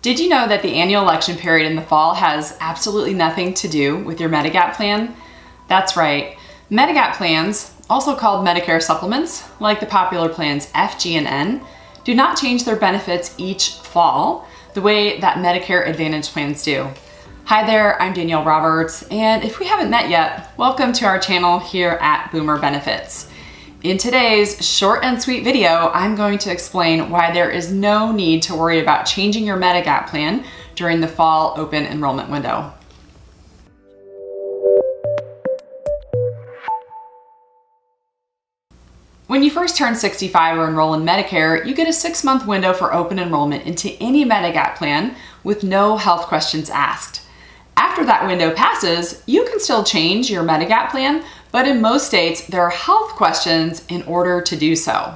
Did you know that the annual election period in the fall has absolutely nothing to do with your Medigap plan? That's right. Medigap plans, also called Medicare Supplements, like the popular plans F, G, and N, do not change their benefits each fall the way that Medicare Advantage plans do. Hi there, I'm Danielle Roberts, and if we haven't met yet, welcome to our channel here at Boomer Benefits. In today's short and sweet video, I'm going to explain why there is no need to worry about changing your Medigap plan during the fall open enrollment window. When you first turn 65 or enroll in Medicare, you get a 6-month window for open enrollment into any Medigap plan with no health questions asked. After that window passes, you can still change your Medigap plan, but in most states, there are health questions in order to do so.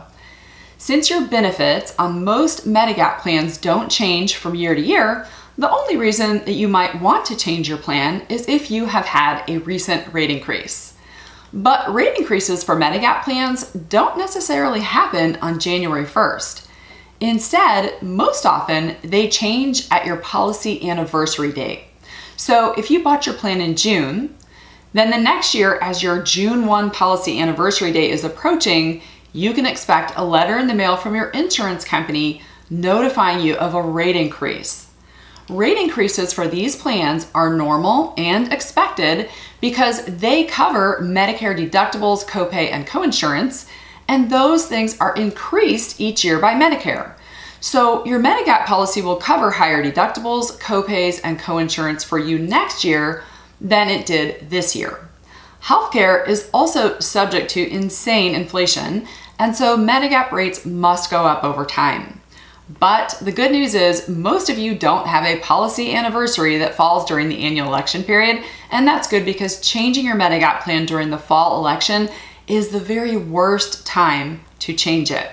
Since your benefits on most Medigap plans don't change from year to year, the only reason that you might want to change your plan is if you have had a recent rate increase. But rate increases for Medigap plans don't necessarily happen on January 1st. Instead, most often, they change at your policy anniversary date. So if you bought your plan in June, then the next year, as your June 1 policy anniversary date is approaching, you can expect a letter in the mail from your insurance company notifying you of a rate increase. Rate increases for these plans are normal and expected because they cover Medicare deductibles, copay, and coinsurance, and those things are increased each year by Medicare. So your Medigap policy will cover higher deductibles, copays, and coinsurance for you next year than it did this year. Healthcare is also subject to insane inflation, and so Medigap rates must go up over time. But the good news is most of you don't have a policy anniversary that falls during the annual election period, and that's good because changing your Medigap plan during the fall election is the very worst time to change it.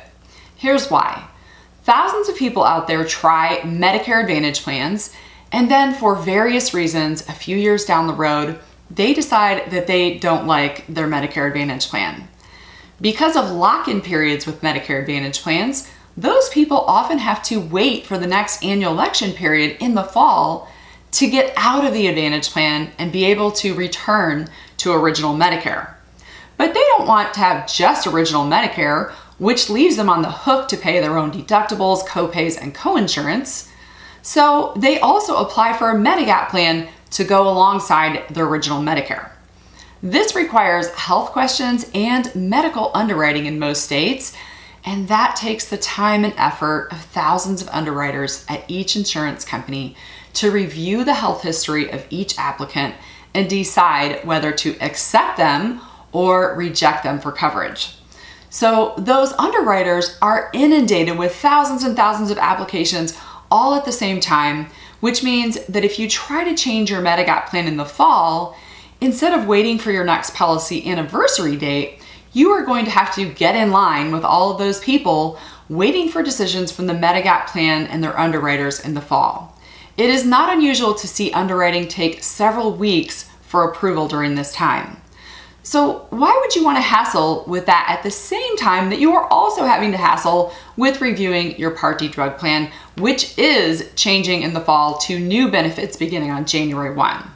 Here's why. Thousands of people out there try Medicare Advantage plans, and then for various reasons, a few years down the road, they decide that they don't like their Medicare Advantage plan. Because of lock-in periods with Medicare Advantage plans, those people often have to wait for the next annual election period in the fall to get out of the Advantage plan and be able to return to original Medicare. But they don't want to have just original Medicare, which leaves them on the hook to pay their own deductibles, copays, and coinsurance. So they also apply for a Medigap plan to go alongside the original Medicare. This requires health questions and medical underwriting in most states, and that takes the time and effort of thousands of underwriters at each insurance company to review the health history of each applicant and decide whether to accept them or reject them for coverage. So those underwriters are inundated with thousands and thousands of applications all at the same time, which means that if you try to change your Medigap plan in the fall, instead of waiting for your next policy anniversary date, you are going to have to get in line with all of those people waiting for decisions from the Medigap plan and their underwriters in the fall. It is not unusual to see underwriting take several weeks for approval during this time. So why would you want to hassle with that at the same time that you are also having to hassle with reviewing your Part D drug plan, which is changing in the fall to new benefits beginning on January 1?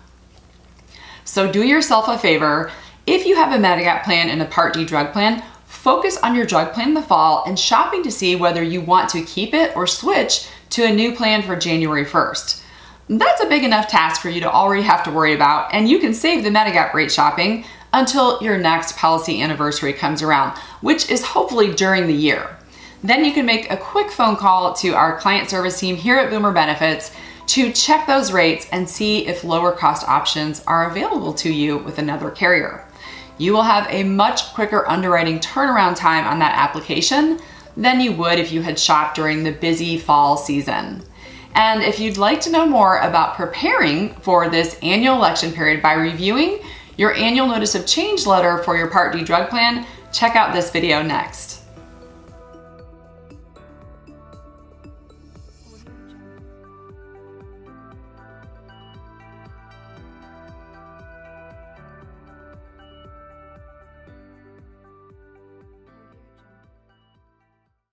So do yourself a favor. If you have a Medigap plan and a Part D drug plan, focus on your drug plan in the fall and shopping to see whether you want to keep it or switch to a new plan for January 1st. That's a big enough task for you to already have to worry about, and you can save the Medigap rate shopping until your next policy anniversary comes around, which is hopefully during the year. Then you can make a quick phone call to our client service team here at Boomer Benefits to check those rates and see if lower cost options are available to you with another carrier. You will have a much quicker underwriting turnaround time on that application than you would if you had shopped during the busy fall season. And if you'd like to know more about preparing for this annual election period by reviewing your annual notice of change letter for your Part D drug plan, check out this video next.